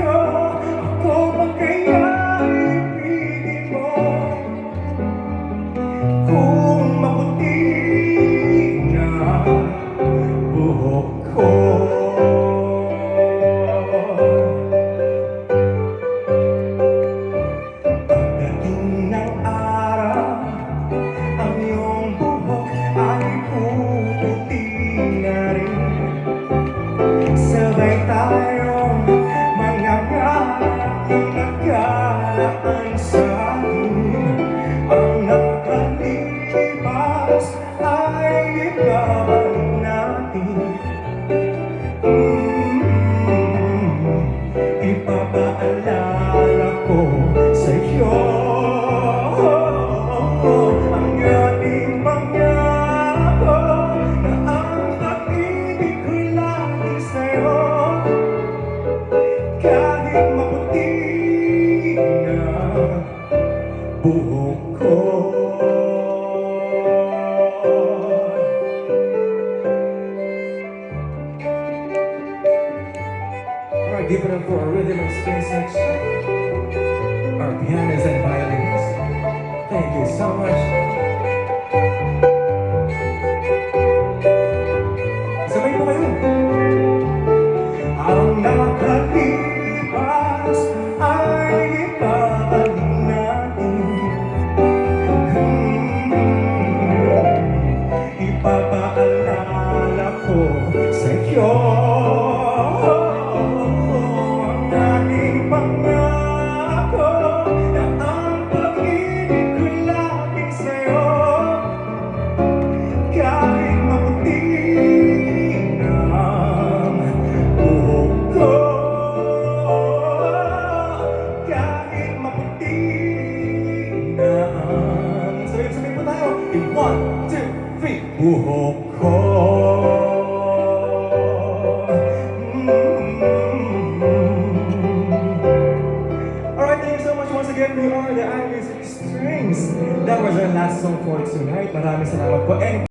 sa'yo. Ako ba kaya ibigin mo? Kung maputi na buhok ko. Pagdating ng araw, ang iyong buhok ay puputi na rin. Sabay tayong mangangarap ng nagkaraan sa atin. Ang nakalipas ay ibabalik natin. Ipapaalala ko sa'yo ang ating pangako na ang pag-ibig ko'y lagi sa'yo. Kahit maputi na buhok ko. Alright, give it up for our rhythm and string section, our pianos and violins. Thank you so much. Sabay po kayo. Ang nakalipas ay ibabalik natin. Ipapaalala ko sa'yo ang ating pangako na ang pag-ibig ko'y laging sa'yo. Kahit maputi na ang buhok ko, kahit maputi na ang... Sabi po tayo, in 1, 2, 3, buhok ko. Alright, thank you so much once again. We are the Irish Strings. That was our last song for tonight. Maraming salamat po.